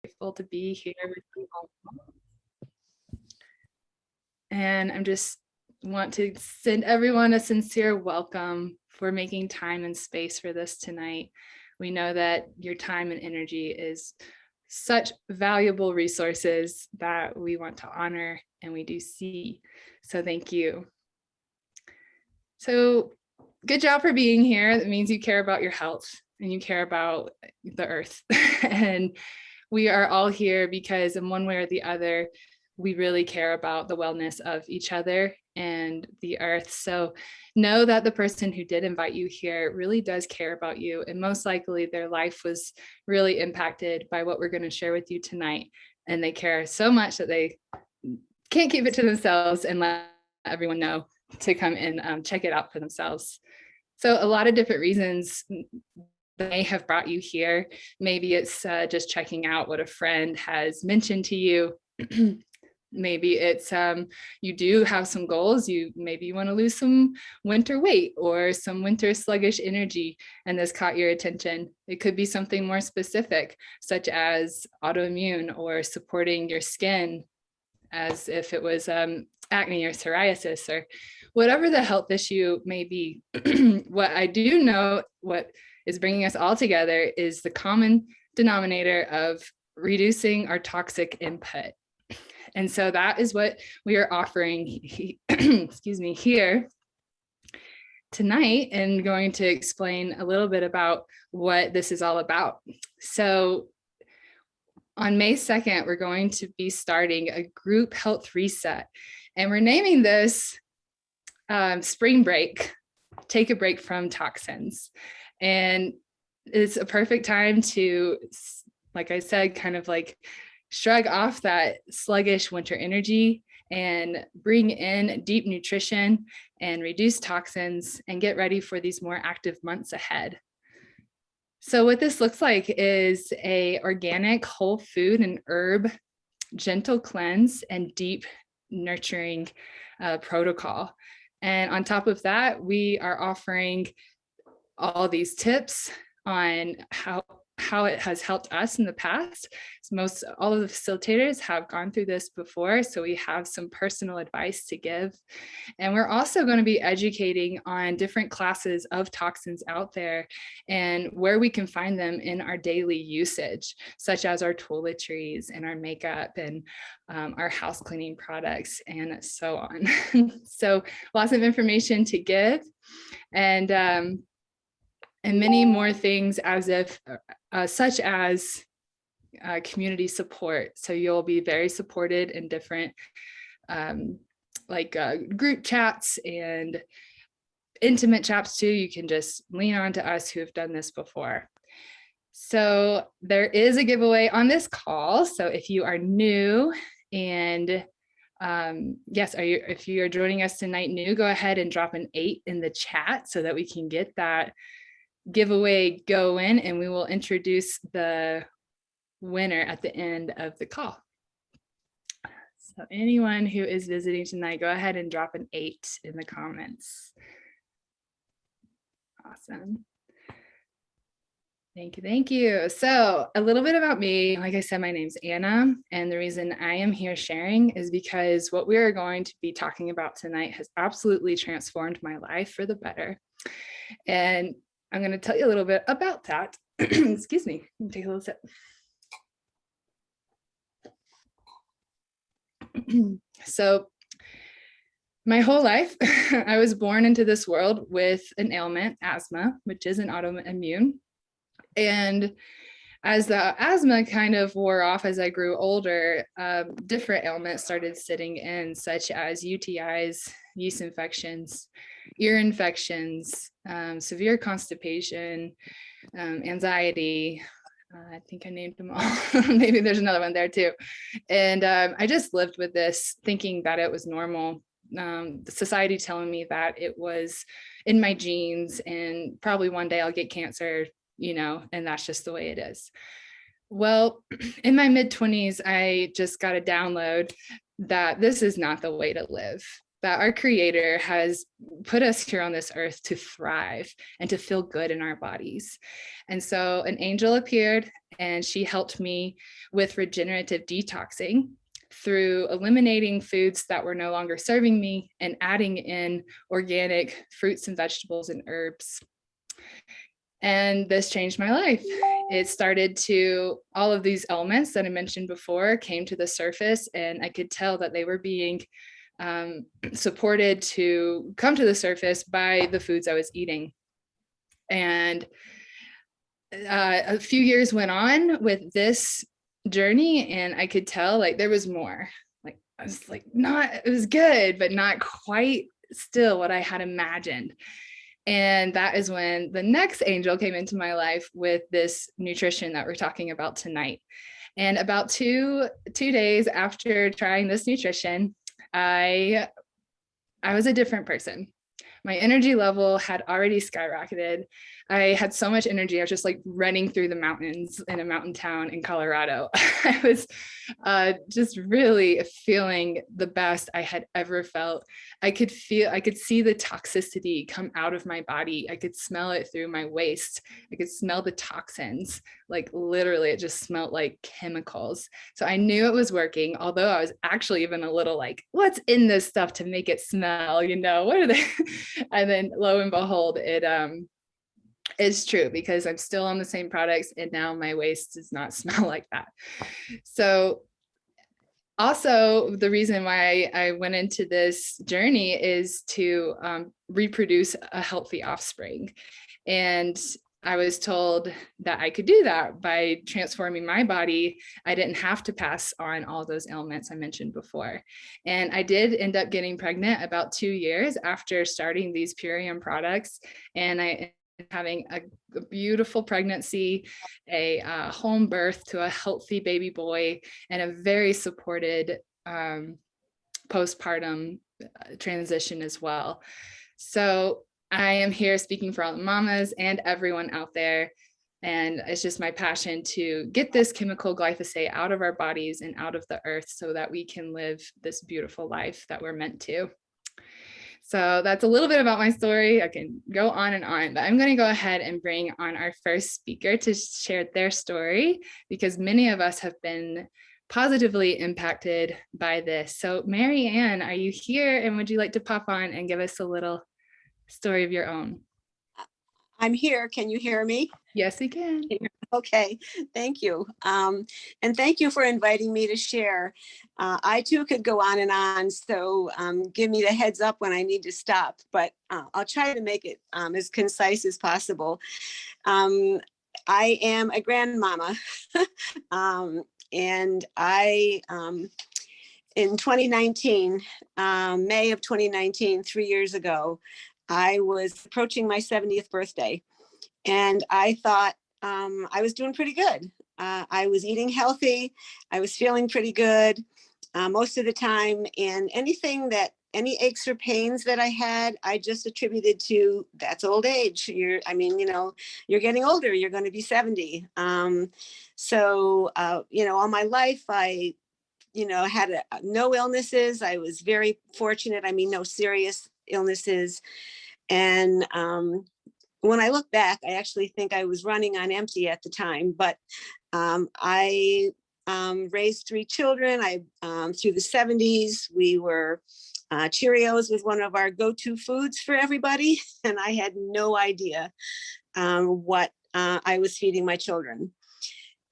Grateful to be here with you all. And I'm just want to send everyone a sincere welcome for making time and space for this tonight. We know that your time and energy is such valuable resources that we want to honor, and we do see. So thank you. So good job for being here. That means you care about your health and you care about the earth. And we are all here because in one way or the other, we really care about the wellness of each other and the earth. So know that the person who did invite you here really does care about you. And most likely their life was really impacted by what we're going to share with you tonight. And they care so much that they can't keep it to themselves and let everyone know to come and check it out for themselves. So a lot of different reasons may have brought you here. Maybe it's just checking out what a friend has mentioned to you. Maybe it's you do have some goals. Maybe you want to lose some winter weight or some winter sluggish energy, and this caught your attention. It could be something more specific, such as autoimmune or supporting your skin, as if it was acne or psoriasis or whatever the health issue may be. What I do know, what is bringing us all together, is the common denominator of reducing our toxic input. And so that is what we are offering excuse me, here tonight, and going to explain a little bit about what this is all about. So on May 2nd, we're going to be starting a group health reset, and we're naming this Spring Break, Take a Break from Toxins. And it's a perfect time to, like I said, kind of like shrug off that sluggish winter energy and bring in deep nutrition and reduce toxins and get ready for these more active months ahead. So what this looks like is a organic whole food and herb gentle cleanse and deep nurturing protocol. And on top of that, we are offering all these tips on how it has helped us in the past. All of the facilitators have gone through this before, so we have some personal advice to give. And we're also going to be educating on different classes of toxins out there and where we can find them in our daily usage, such as our toiletries and our makeup and our house cleaning products and so on. So lots of information to give, and many more things, such as community support. So you'll be very supported in different group chats and intimate chats too. You can just lean on to us who have done this before. So there is a giveaway on this call. So if you are new and yes, if you are joining us tonight new, go ahead and drop an 8 in the chat so that we can get that giveaway going, and we will introduce the winner at the end of the call. So anyone who is visiting tonight, go ahead and drop an 8 in the comments. Awesome. Thank you. Thank you. So a little bit about me. Like I said, my name's Anna, and the reason I am here sharing is because what we are going to be talking about tonight has absolutely transformed my life for the better. And I'm going to tell you a little bit about that. Excuse me. Let me take a little sip. So my whole life, I was born into this world with an ailment, asthma, which is an autoimmune. And as the asthma kind of wore off as I grew older, different ailments started sitting in, such as UTIs, yeast infections, ear infections, severe constipation, anxiety. I think I named them all. Maybe there's another one there too. And I just lived with this thinking that it was normal. The society telling me that it was in my genes and probably one day I'll get cancer, and that's just the way it is. Well, in my mid-20s, I just got a download that this is not the way to live. that our Creator has put us here on this earth to thrive and to feel good in our bodies. And so an angel appeared, and she helped me with regenerative detoxing through eliminating foods that were no longer serving me and adding in organic fruits and vegetables and herbs. And this changed my life. It started to, all of these elements that I mentioned before came to the surface, and I could tell that they were being supported to come to the surface by the foods I was eating. And a few years went on with this journey, and I could tell like there was more. Like I was like, not, it was good, but not quite still what I had imagined. And that is when the next angel came into my life with this nutrition that we're talking about tonight. And about two days after trying this nutrition, I was a different person. My energy level had already skyrocketed. I had so much energy. I was just like running through the mountains in a mountain town in Colorado. I was just really feeling the best I had ever felt. I could see the toxicity come out of my body. I could smell it through my waist. I could smell the toxins. Like literally, it just smelled like chemicals. So I knew it was working, although I was actually even a little like, what's in this stuff to make it smell? You know, what are they? And then lo and behold, it's true, because I'm still on the same products, and now my waist does not smell like that. So also, the reason why I went into this journey is to reproduce a healthy offspring. And I was told that I could do that by transforming my body. I didn't have to pass on all those ailments I mentioned before. And I did end up getting pregnant about 2 years after starting these Purium products. And I having a beautiful pregnancy, a home birth to a healthy baby boy, and a very supported postpartum transition as well. So I am here speaking for all the mamas and everyone out there. And it's just my passion to get this chemical glyphosate out of our bodies and out of the earth so that we can live this beautiful life that we're meant to. So that's a little bit about my story. I can go on and on, but I'm going to go ahead and bring on our first speaker to share their story, because many of us have been positively impacted by this. So Mary Ann, are you here? And would you like to pop on and give us a little story of your own? I'm here. Can you hear me? Yes, we can. Okay, thank you. And thank you for inviting me to share. I too could go on and on, so give me the heads up when I need to stop, but I'll try to make it as concise as possible. I am a grandmama, and I, in 2019, May of 2019, 3 years ago, I was approaching my 70th birthday, and I thought I was doing pretty good. I was eating healthy. I was feeling pretty good most of the time, and any aches or pains that I had, I just attributed to that's old age. You're getting older. You're going to be 70. All my life, I had no illnesses. I was very fortunate. I mean, no serious illnesses. And when I look back, I actually think I was running on empty at the time, but I raised 3 children. Through the 70s, we were Cheerios was one of our go-to foods for everybody. And I had no idea what I was feeding my children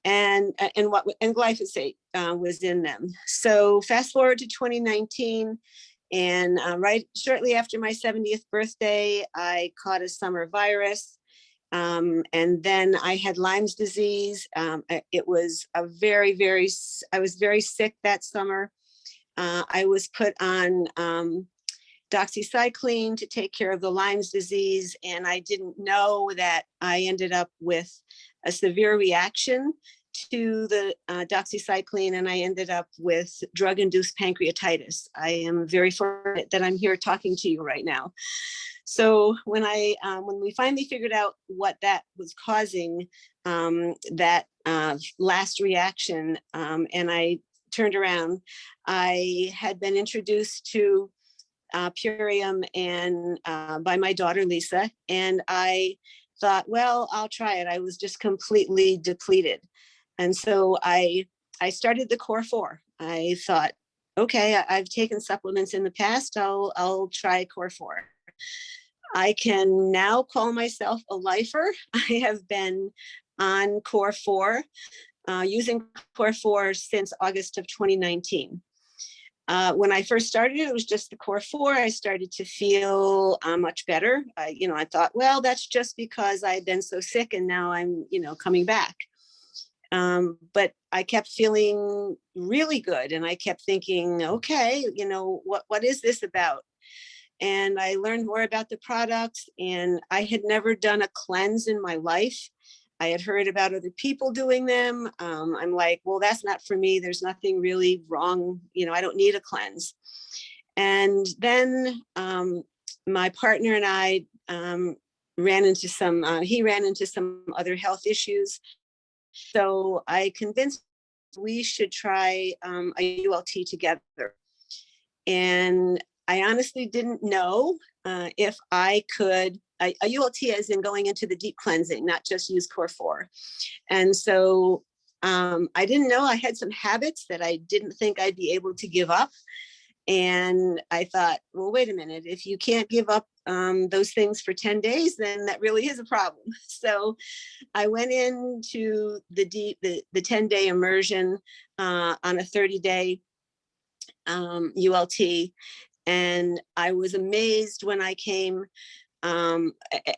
and glyphosate was in them. So fast forward to 2019, and right shortly after my 70th birthday, I caught a summer virus. And then I had Lyme's disease. It was I was very sick that summer. I was put on doxycycline to take care of the Lyme's disease. And I didn't know that I ended up with a severe reaction to the doxycycline, and I ended up with drug-induced pancreatitis. I am very fortunate that I'm here talking to you right now. So when we finally figured out what that was causing, that last reaction, and I turned around, I had been introduced to Purium and by my daughter Lisa, and I thought, well, I'll try it. I was just completely depleted, and so I started the Core 4. I thought, okay, I've taken supplements in the past. I'll try Core 4. I can now call myself a lifer. I have been on Core 4, using Core 4 since August of 2019. When I first started, it was just the Core 4. I started to feel much better. I thought, well, that's just because I've been so sick and now I'm, coming back. But I kept feeling really good, and I kept thinking, okay, what is this about? And I learned more about the products, and I had never done a cleanse in my life. I had heard about other people doing them. I'm like, well, that's not for me. There's nothing really wrong. I don't need a cleanse. And then my partner and I he ran into some other health issues. So I convinced we should try a ULT together. And I honestly didn't know if I could, a ULT as in going into the deep cleansing, not just use Core 4. And so I didn't know I had some habits that I didn't think I'd be able to give up. And I thought, well, wait a minute, if you can't give up those things for 10 days, then that really is a problem. So I went into the 10-day immersion on a 30-day ULT. And I was amazed when I came,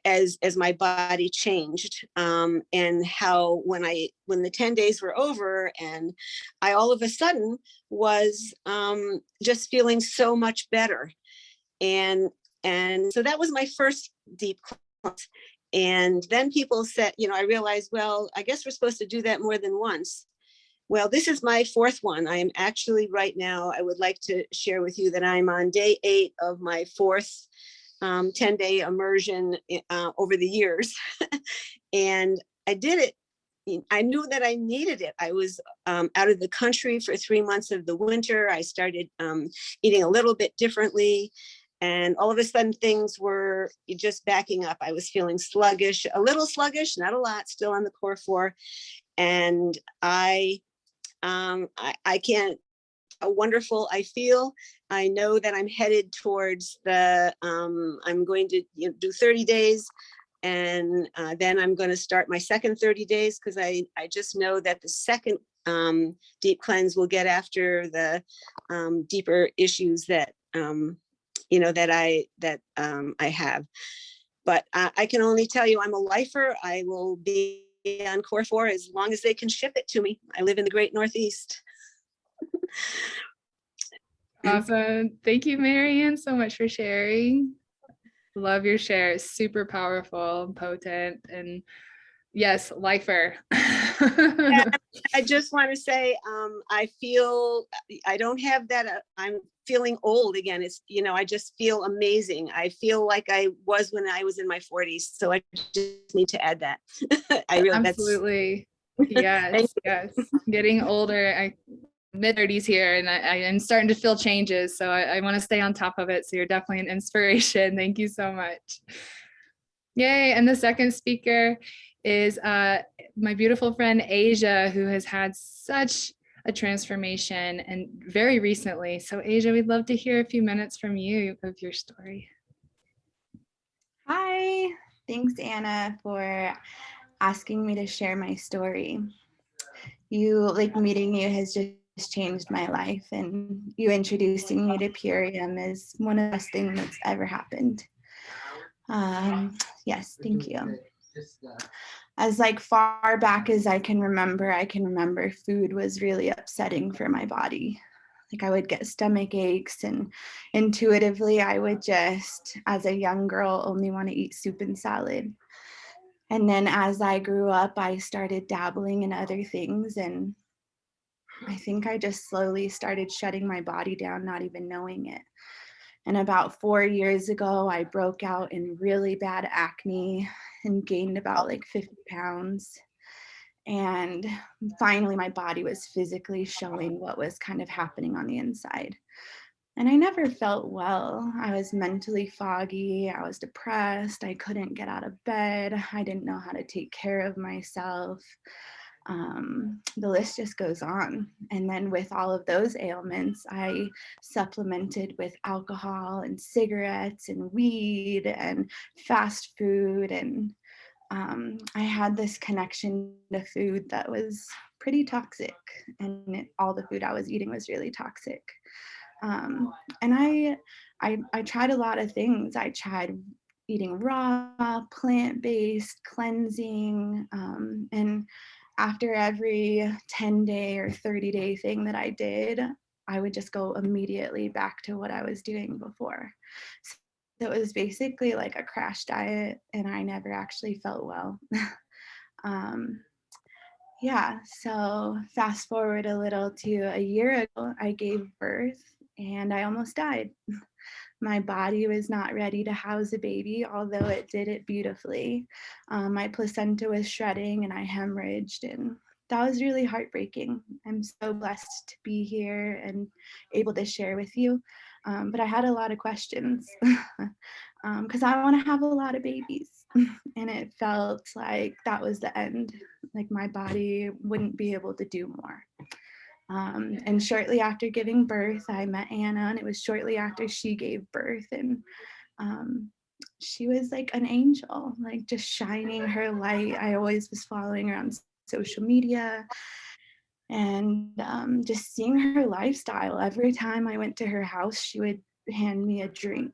as my body changed, and how when the 10 days were over, and I all of a sudden was just feeling so much better. And so that was my first deep cleanse. And then people said, I realized, well, I guess we're supposed to do that more than once. Well, this is my fourth one. I am actually right now, I would like to share with you that I'm on day 8 of my fourth 10-day immersion over the years. And I did it. I knew that I needed it. I was out of the country for 3 months of the winter. I started eating a little bit differently. And all of a sudden things were just backing up. I was feeling sluggish, a little sluggish, not a lot, still on the Core 4. And I can't, how wonderful I feel. I know that I'm headed towards I'm going to do 30 days. And then I'm going to start my second 30 days, because I just know that the second deep cleanse will get after the deeper issues that, that I have. But I can only tell you, I'm a lifer. I will be on Core 4 as long as they can ship it to me. I live in the great Northeast. Awesome. Thank you, Marianne, so much for sharing. Love your share. It's super powerful and potent. And yes, lifer. Yeah, I just want to say, I don't have that. I'm feeling old again. It's, I just feel amazing. I feel like I was when I was in my 40s. So I just need to add that. Absolutely. Yes. Getting older, mid-30s here, and I am starting to feel changes. So I want to stay on top of it. So you're definitely an inspiration. Thank you so much. Yay. And the second speaker is my beautiful friend Asia, who has had such a transformation and very recently. So Asia, we'd love to hear a few minutes from you of your story. Hi, thanks Anna for asking me to share my story. Meeting you has just changed my life, and you introducing me to Purium is one of the best things that's ever happened. Yes, thank you. As far back as I can remember food was really upsetting for my body. I would get stomach aches, and intuitively I would just, as a young girl, only want to eat soup and salad. And then as I grew up, I started dabbling in other things, and I think I just slowly started shutting my body down, not even knowing it. And about 4 years ago, I broke out in really bad acne and gained about 50 pounds. And finally, my body was physically showing what was kind of happening on the inside. And I never felt well. I was mentally foggy. I was depressed. I couldn't get out of bed. I didn't know how to take care of myself. The list just goes on. And then with all of those ailments, I supplemented with alcohol and cigarettes and weed and fast food. And I had this connection to food that was pretty toxic. And all the food I was eating was really toxic. And I tried a lot of things. I tried eating raw, plant-based, cleansing, and after every 10-day or 30-day thing that I did, I would just go immediately back to what I was doing before. So it was basically like a crash diet, and I never actually felt well. um, yeah, so fast forward a little to a year ago, I gave birth and I almost died. My body was not ready to house a baby, although it did it beautifully. My placenta was shredding and I hemorrhaged, and that was really heartbreaking. I'm so blessed to be here and able to share with you. But I had a lot of questions because I want to have a lot of babies. And it felt like that was the end, like my body wouldn't be able to do more. And shortly after giving birth, I met Anna, and it was shortly after she gave birth. And she was like an angel, like just shining her light. I always was following her on social media and just seeing her lifestyle. Every time I went to her house, she would hand me a drink.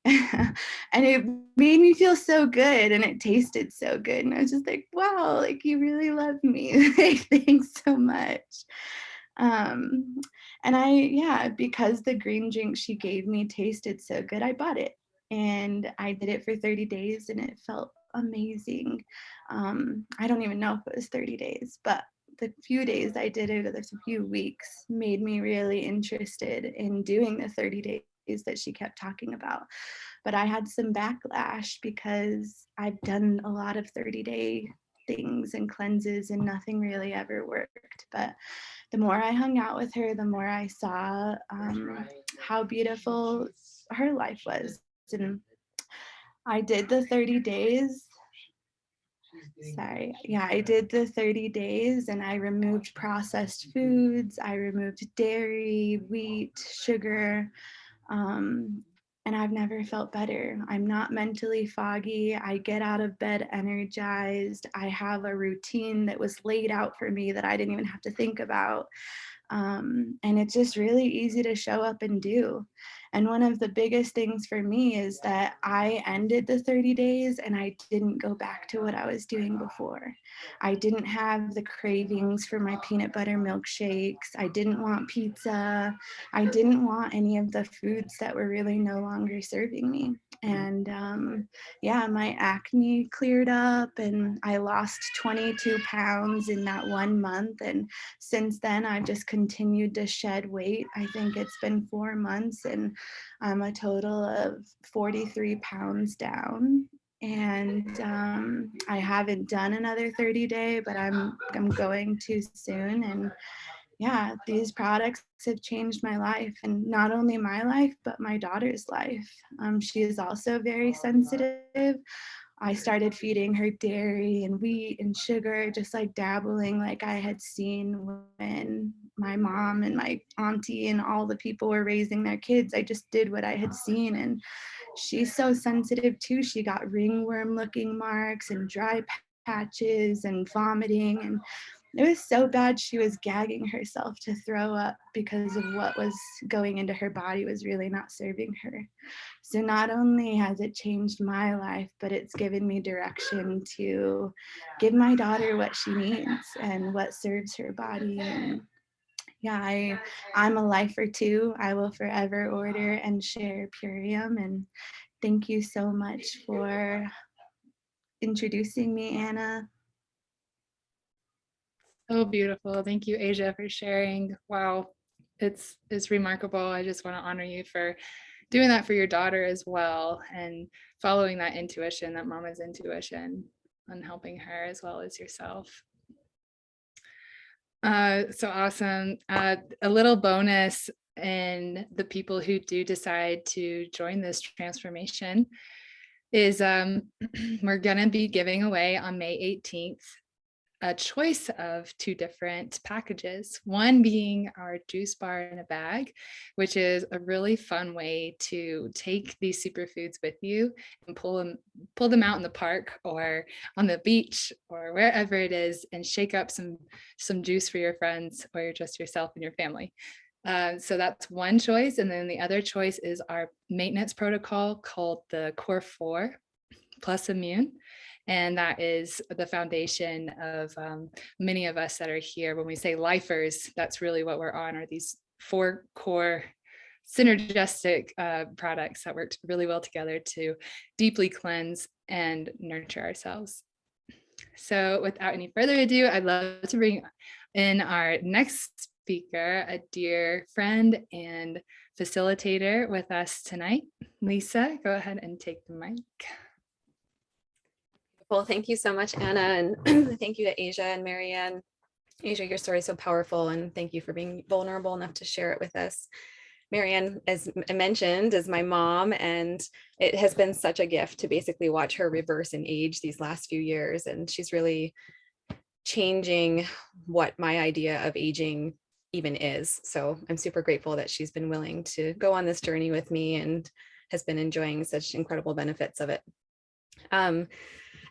And it made me feel so good and it tasted so good. And I was just like, wow, like you really love me. Like, thanks so much. Um, and yeah, because the green drink she gave me tasted so good, I bought it. And I did it for 30 days and it felt amazing. I don't even know if it was 30 days, but the few days I did it, or the few weeks, made me really interested in doing the 30 days that she kept talking about. But I had some backlash because I've done a lot of 30-day things and cleanses and nothing really ever worked. But the more I hung out with her, the more I saw how beautiful her life was. And I did the 30 days. I did the 30 days and I removed processed foods. I removed dairy, wheat, sugar. And I've never felt better. I'm not mentally foggy. I get out of bed energized. I have a routine that was laid out for me that I didn't even have to think about. And it's just really easy to show up and do. And one of the biggest things for me is that I ended the 30 days and I didn't go back to what I was doing before. I didn't have the cravings for my peanut butter milkshakes. I didn't want pizza. I didn't want any of the foods that were really no longer serving me. And yeah, my acne cleared up and I lost 22 pounds in that 1 month. And since then, I've just continued to shed weight. I think it's been 4 months and I'm a total of 43 pounds down. And I haven't done another 30-day, but I'm going to soon. And yeah, these products have changed my life, and not only my life, but my daughter's life. She is also very sensitive. I started feeding her dairy and wheat and sugar, just like dabbling like I had seen when my mom and my auntie and all the people were raising their kids. I just did what I had seen. And she's so sensitive too. She got ringworm looking marks and dry patches and vomiting. And it was so bad she was gagging herself to throw up because of what was going into her body was really not serving her. So not only has it changed my life, but it's given me direction to give my daughter what she needs and what serves her body. And yeah, I'm a lifer too. I will forever order and share Purium. And thank you so much for introducing me, Anna. So beautiful. Thank you, Asia, for sharing. Wow, it's remarkable. I just want to honor you for doing that for your daughter as well and following that intuition, that mama's intuition, and helping her as well as yourself. So awesome. A little bonus and the people who do decide to join this transformation is we're going to be giving away on May 18th a choice of 2 different packages, one being our juice bar in a bag, which is a really fun way to take these superfoods with you and pull them out in the park or on the beach or wherever it is, and shake up some juice for your friends or just yourself and your family. So that's one choice. And then the other choice is our maintenance protocol called the Core 4 Plus Immune. And that is the foundation of many of us that are here. When we say lifers, that's really what we're on, are these 4 core synergistic products that work really well together to deeply cleanse and nurture ourselves. So without any further ado, I'd love to bring in our next speaker, a dear friend and facilitator with us tonight. Lisa, go ahead and take the mic. Well, thank you so much, Anna, and thank you to Asia and Marianne. Asia, your story is so powerful, and thank you for being vulnerable enough to share it with us. Marianne, as I mentioned, is my mom, and it has been such a gift to basically watch her reverse in age these last few years, and she's really changing what my idea of aging even is. So I'm super grateful that she's been willing to go on this journey with me and has been enjoying such incredible benefits of it.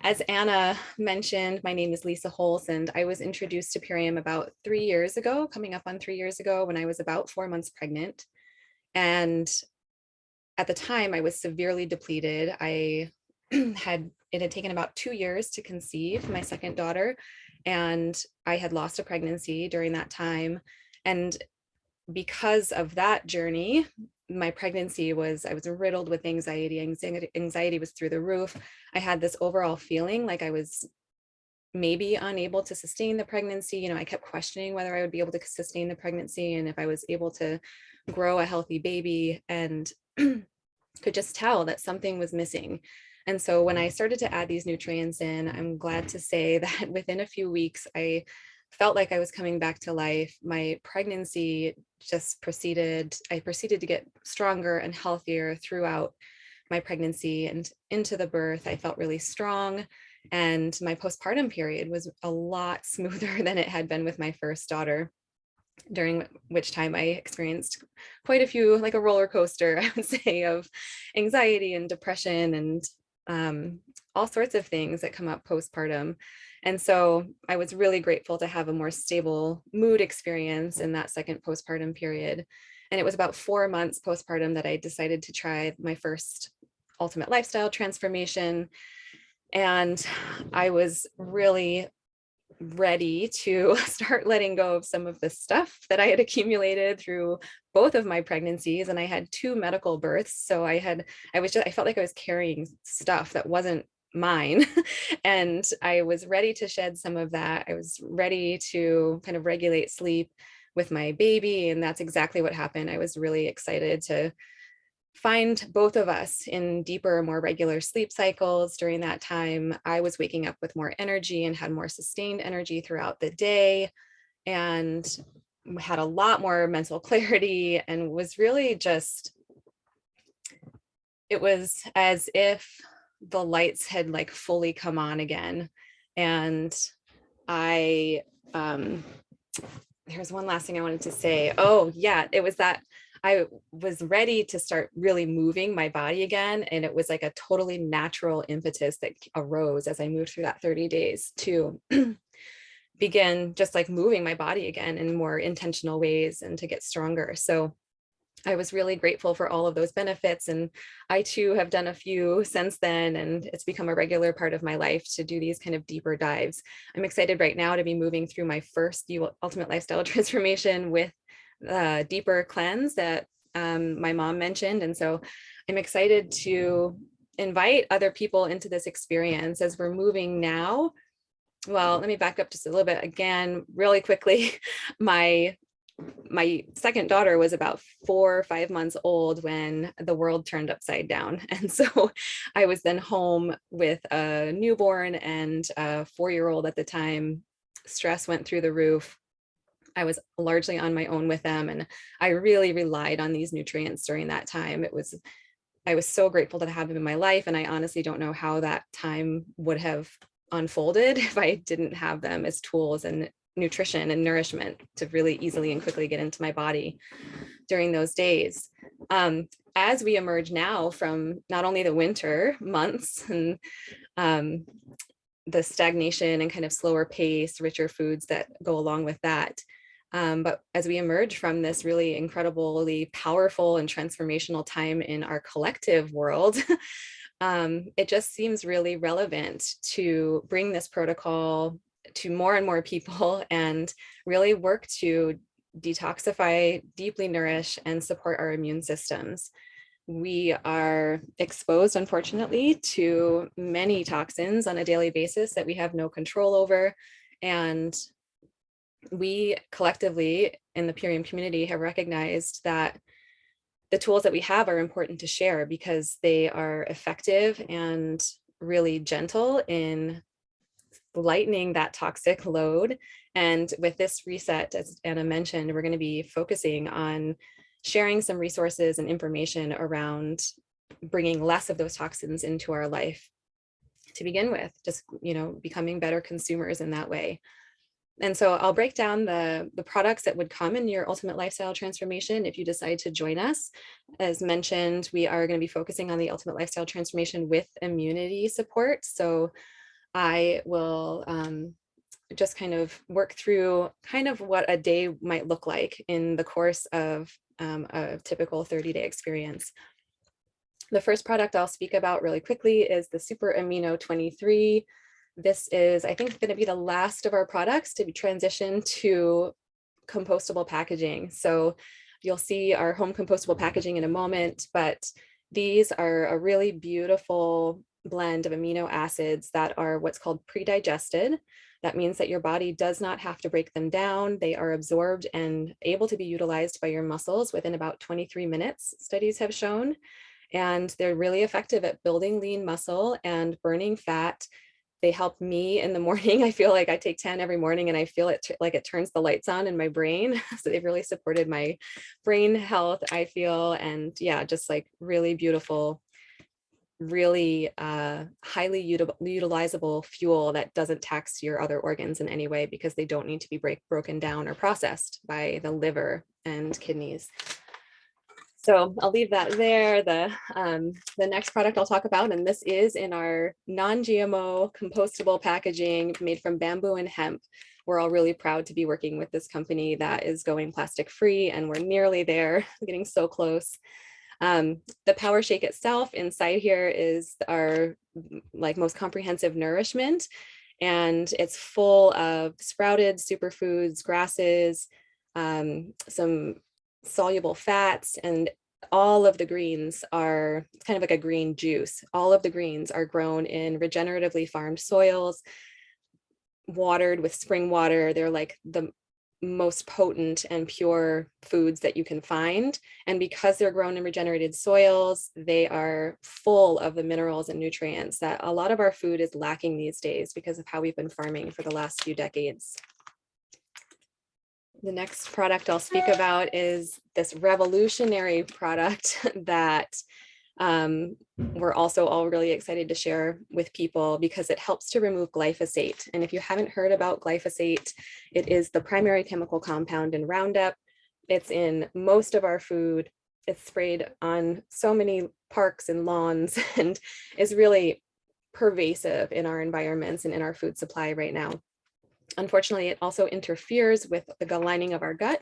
As Anna mentioned, my name is Lisa Holz, and I was introduced to Purium about 3 years ago, coming up on 3 years ago, when I was about 4 months pregnant. And at the time I was severely depleted. It had taken about 2 years to conceive my second daughter, and I had lost a pregnancy during that time. And because of that journey, my pregnancy I was riddled with anxiety. Anxiety was through the roof. I had this overall feeling like I was maybe unable to sustain the pregnancy. You know, I kept questioning whether I would be able to sustain the pregnancy and if I was able to grow a healthy baby, and could just tell that something was missing. And so when I started to add these nutrients in, I'm glad to say that within a few weeks, I felt like I was coming back to life. My pregnancy just proceeded to get stronger and healthier throughout my pregnancy and into the birth. I felt really strong, and my postpartum period was a lot smoother than it had been with my first daughter, during which time I experienced quite a few, like a roller coaster, I would say, of anxiety and depression and all sorts of things that come up postpartum. And so I was really grateful to have a more stable mood experience in that second postpartum period. And it was about 4 months postpartum that I decided to try my first ultimate lifestyle transformation. And I was really ready to start letting go of some of the stuff that I had accumulated through both of my pregnancies. And I had 2 medical births. So I felt like I was carrying stuff that wasn't mine. And I was ready to shed some of that. I was ready to kind of regulate sleep with my baby. And that's exactly what happened. I was really excited to find both of us in deeper, more regular sleep cycles. During that time, I was waking up with more energy and had more sustained energy throughout the day, and had a lot more mental clarity, and was really just, it was as if the lights had like fully come on again. And there's one last thing I wanted to say. Oh yeah, it was that I was ready to start really moving my body again. And it was like a totally natural impetus that arose as I moved through that 30 days to begin just like moving my body again in more intentional ways and to get stronger. So I was really grateful for all of those benefits. And I too have done a few since then, and it's become a regular part of my life to do these kind of deeper dives. I'm excited right now to be moving through my first ultimate lifestyle transformation with deeper cleanse that my mom mentioned. And so I'm excited to invite other people into this experience as we're moving now. Well, let me back up just a little bit again, really quickly. My second daughter was about 4 or 5 months old when the world turned upside down. And so I was then home with a newborn and a 4-year-old at the time. Stress went through the roof. I was largely on my own with them, and I really relied on these nutrients during that time. I was so grateful to have them in my life, and I honestly don't know how that time would have unfolded if I didn't have them as tools and nutrition and nourishment to really easily and quickly get into my body during those days. As we emerge now from not only the winter months and the stagnation and kind of slower pace, richer foods that go along with that, but as we emerge from this really incredibly powerful and transformational time in our collective world, it just seems really relevant to bring this protocol to more and more people and really work to detoxify, deeply nourish, and support our immune systems. We are exposed, unfortunately, to many toxins on a daily basis that we have no control over. And we collectively in the Purium community have recognized that the tools that we have are important to share because they are effective and really gentle in lightening that toxic load. And with this reset, as Anna mentioned, we're going to be focusing on sharing some resources and information around bringing less of those toxins into our life to begin with, just, becoming better consumers in that way. And so I'll break down the products that would come in your ultimate lifestyle transformation if you decide to join us. As mentioned, we are going to be focusing on the ultimate lifestyle transformation with immunity support. So I will just kind of work through kind of what a day might look like in the course of a typical 30-day experience. The first product I'll speak about really quickly is the Super Amino 23. This is, I think, going to be the last of our products to be transitioned to compostable packaging. So you'll see our home compostable packaging in a moment, but these are a really beautiful blend of amino acids that are what's called pre-digested. That means that your body does not have to break them down. They are absorbed and able to be utilized by your muscles within about 23 minutes, studies have shown. And they're really effective at building lean muscle and burning fat. They help me in the morning. I feel like I take 10 every morning and I feel it like it turns the lights on in my brain. So they've really supported my brain health, I feel. And yeah, just like really beautiful, really highly utilizable fuel that doesn't tax your other organs in any way because they don't need to be broken down or processed by the liver and kidneys. So I'll leave that there. The next product I'll talk about, and this is in our non-GMO compostable packaging made from bamboo and hemp. We're all really proud to be working with this company that is going plastic free, and we're nearly there, getting so close. The Power Shake itself, inside here is our most comprehensive nourishment, and it's full of sprouted superfoods, grasses, some soluble fats, and all of the greens are kind of like a green juice. All of the greens are grown in regeneratively farmed soils, watered with spring water. They're like the most potent and pure foods that you can find. And because they're grown in regenerated soils, they are full of the minerals and nutrients that a lot of our food is lacking these days because of how we've been farming for the last few decades. The next product I'll speak about is this revolutionary product that we're also all really excited to share with people because it helps to remove glyphosate. And if you haven't heard about glyphosate, it is the primary chemical compound in Roundup. It's in most of our food. It's sprayed on so many parks and lawns and is really pervasive in our environments and in our food supply right now. Unfortunately, it also interferes with the gut lining of our gut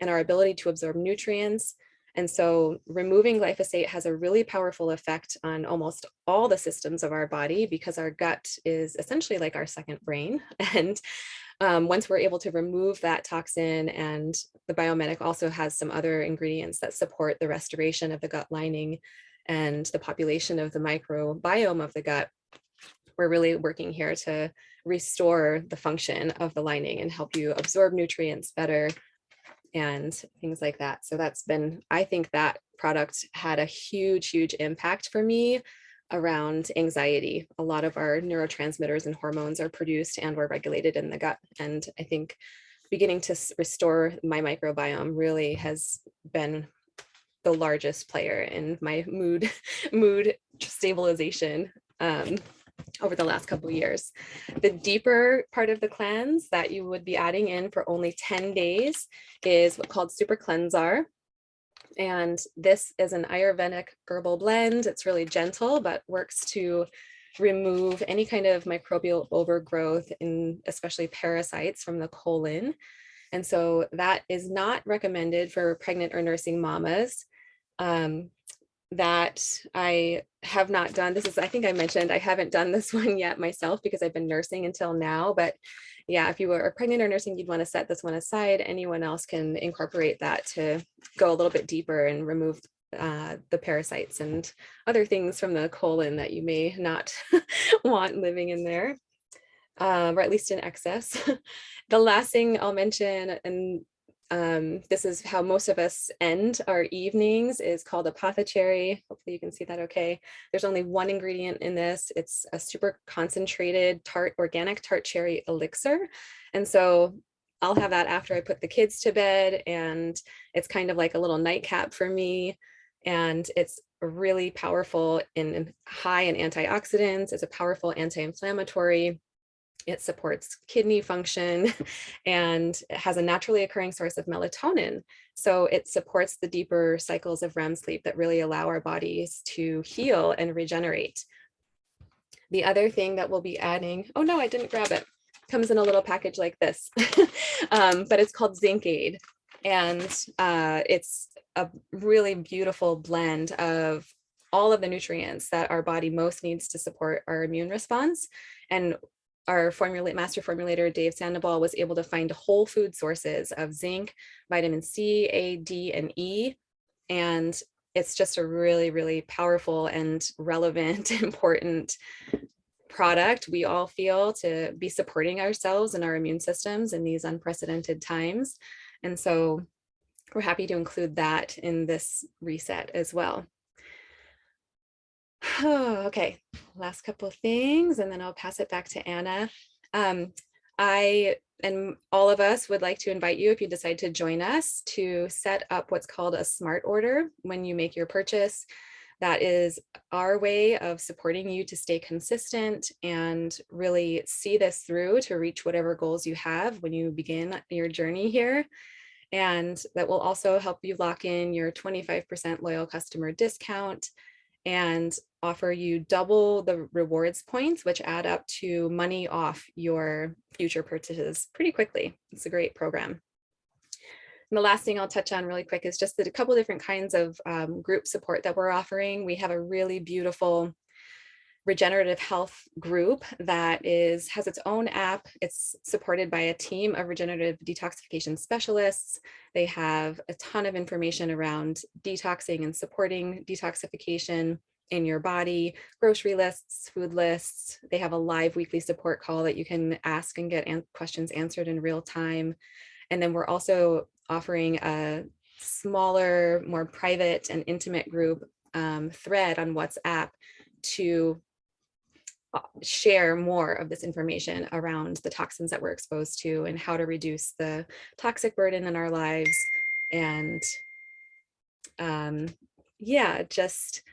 and our ability to absorb nutrients. And so removing glyphosate has a really powerful effect on almost all the systems of our body because our gut is essentially like our second brain. And once we're able to remove that toxin, and the Biomedic also has some other ingredients that support the restoration of the gut lining and the population of the microbiome of the gut, we're really working here to restore the function of the lining and help you absorb nutrients better and things like that. So that's been, I think that product had a huge, huge impact for me around anxiety. A lot of our neurotransmitters and hormones are produced and were regulated in the gut. And I think beginning to restore my microbiome really has been the largest player in my mood stabilization over the last couple of years. The deeper part of the cleanse that you would be adding in for only 10 days is what's called Super Cleansar. And this is an Ayurvedic herbal blend. It's really gentle, but works to remove any kind of microbial overgrowth, in especially parasites from the colon. And so that is not recommended for pregnant or nursing mamas. That I have not done. This is, I think I mentioned, I haven't done this one yet myself because I've been nursing until now. But yeah, if you are pregnant or nursing, you'd want to set this one aside. Anyone else can incorporate that to go a little bit deeper and remove the parasites and other things from the colon that you may not want living in there, or at least in excess. The last thing I'll mention, and this is how most of us end our evenings, is called Apothecary. Hopefully you can see that okay. There's only one ingredient in this. It's a super concentrated organic tart cherry elixir. And so I'll have that after I put the kids to bed, and it's kind of like a little nightcap for me. And it's really powerful and high in antioxidants. It's a powerful anti-inflammatory. It supports kidney function, and it has a naturally occurring source of melatonin. So it supports the deeper cycles of REM sleep that really allow our bodies to heal and regenerate. The other thing that we'll be adding, oh no, I didn't grab it. It comes in a little package like this, but it's called Zinc Aid. And it's a really beautiful blend of all of the nutrients that our body most needs to support our immune response. And our master formulator, Dave Sandoval, was able to find whole food sources of zinc, vitamin C, A, D, and E. And it's just a really, really powerful and relevant, important product we all feel to be supporting ourselves and our immune systems in these unprecedented times. And so we're happy to include that in this reset as well. Oh, okay, last couple of things, and then I'll pass it back to Anna. I and all of us would like to invite you, if you decide to join us, to set up what's called a smart order when you make your purchase. That is our way of supporting you to stay consistent and really see this through to reach whatever goals you have when you begin your journey here. And that will also help you lock in your 25% loyal customer discount and offer you double the rewards points, which add up to money off your future purchases pretty quickly. It's a great program. And the last thing I'll touch on really quick is just a couple different kinds of group support that we're offering. We have a really beautiful regenerative health group that has its own app. It's supported by a team of regenerative detoxification specialists. They have a ton of information around detoxing and supporting detoxification in your body, grocery lists, food lists. They have a live weekly support call that you can ask and get questions answered in real time. And then we're also offering a smaller, more private and intimate group thread on WhatsApp to share more of this information around the toxins that we're exposed to and how to reduce the toxic burden in our lives. And just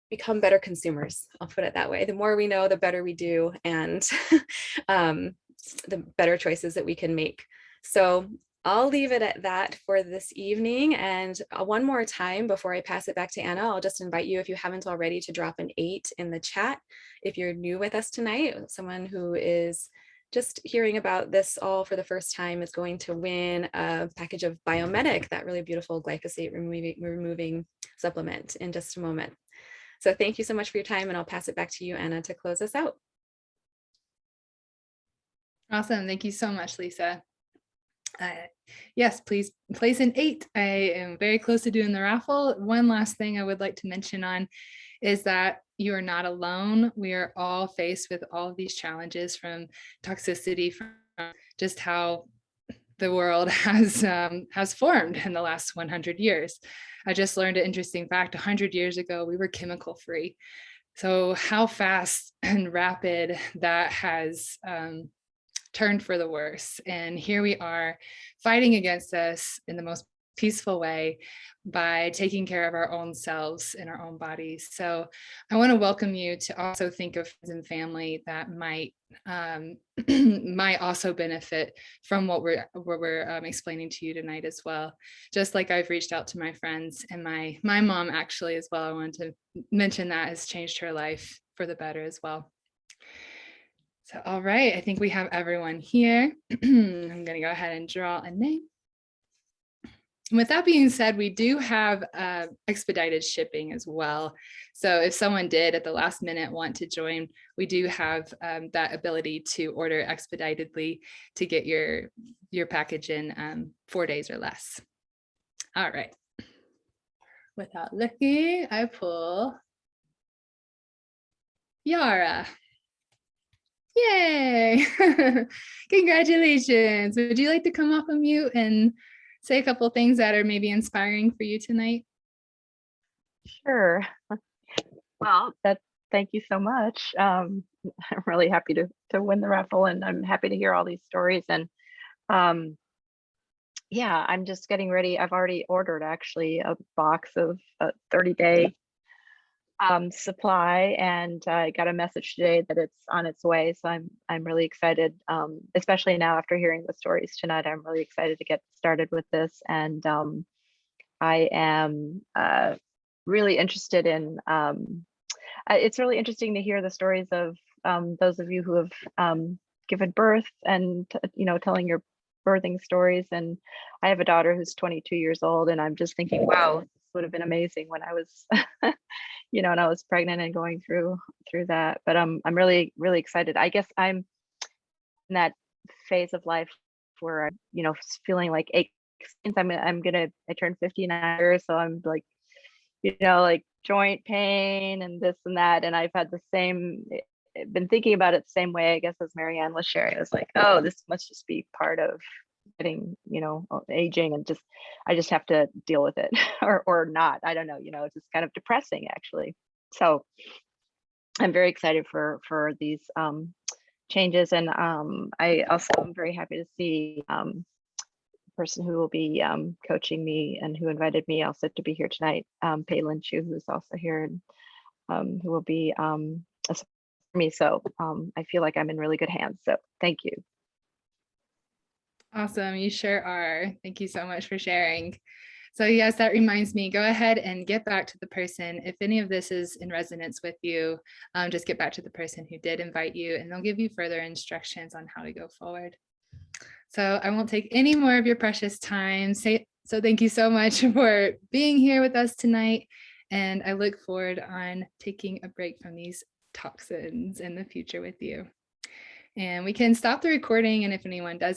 become better consumers. I'll put it that way. The more we know, the better we do, and the better choices that we can make. So I'll leave it at that for this evening. And one more time before I pass it back to Anna, I'll just invite you, if you haven't already, to drop an 8 in the chat. If you're new with us tonight, someone who is just hearing about this all for the first time is going to win a package of Biomedic, that really beautiful glyphosate removing supplement, in just a moment. So thank you so much for your time, and I'll pass it back to you, Anna, to close us out. Awesome. Thank you so much, Lisa. Yes, please place an 8. I am very close to doing the raffle. One last thing I would like to mention on is that you are not alone. We are all faced with all of these challenges, from toxicity, from just how the world has formed in the last 100 years. I just learned an interesting fact. 100 years ago, we were chemical free. So how fast and rapid that has turned for the worse. And here we are fighting against us in the most peaceful way by taking care of our own selves and our own bodies. So I want to welcome you to also think of friends and family that might might also benefit from what we're explaining to you tonight as well. Just like I've reached out to my friends, and my mom actually as well, I wanted to mention that has changed her life for the better as well. So, all right, I think we have everyone here. I'm going to go ahead and draw a name. And with that being said, we do have expedited shipping as well. So if someone did at the last minute want to join, we do have that ability to order expeditedly to get your package in 4 days or less. All right. Without looking, I pull Yara. Yay! Congratulations. Would you like to come off of mute and say a couple of things that are maybe inspiring for you tonight? Sure. Well, thank you so much. I'm really happy to win the raffle, and I'm happy to hear all these stories. And yeah, I'm just getting ready. I've already ordered actually a box of a 30-day supply, and I got a message today that it's on its way. So I'm really excited, especially now after hearing the stories tonight. I'm really excited to get started with this, and I am really interested in. It's really interesting to hear the stories of those of you who have given birth, and telling your birthing stories. And I have a daughter who's 22 years old, and I'm just thinking, wow, this would have been amazing when I was and I was pregnant and going through that. But I'm really, really excited. I guess I'm in that phase of life where I'm, feeling like aches. I turned 59, so I'm like, like joint pain and this and that. And I've had been thinking about it the same way, I guess, as Marianne was sharing. I was like, oh, this must just be part of getting, aging, and I just have to deal with it or not. I don't know, it's just kind of depressing actually. So I'm very excited for these changes. And I also am very happy to see the person who will be coaching me and who invited me also to be here tonight, Palin Chu, who's also here, and who will be me. So I feel like I'm in really good hands. So thank you. Awesome. You sure are. Thank you so much for sharing. So yes, that reminds me, go ahead and get back to the person. If any of this is in resonance with you, just get back to the person who did invite you, and they'll give you further instructions on how to go forward. So I won't take any more of your precious time. So thank you so much for being here with us tonight. And I look forward on taking a break from these toxins in the future with you. And we can stop the recording, and if anyone does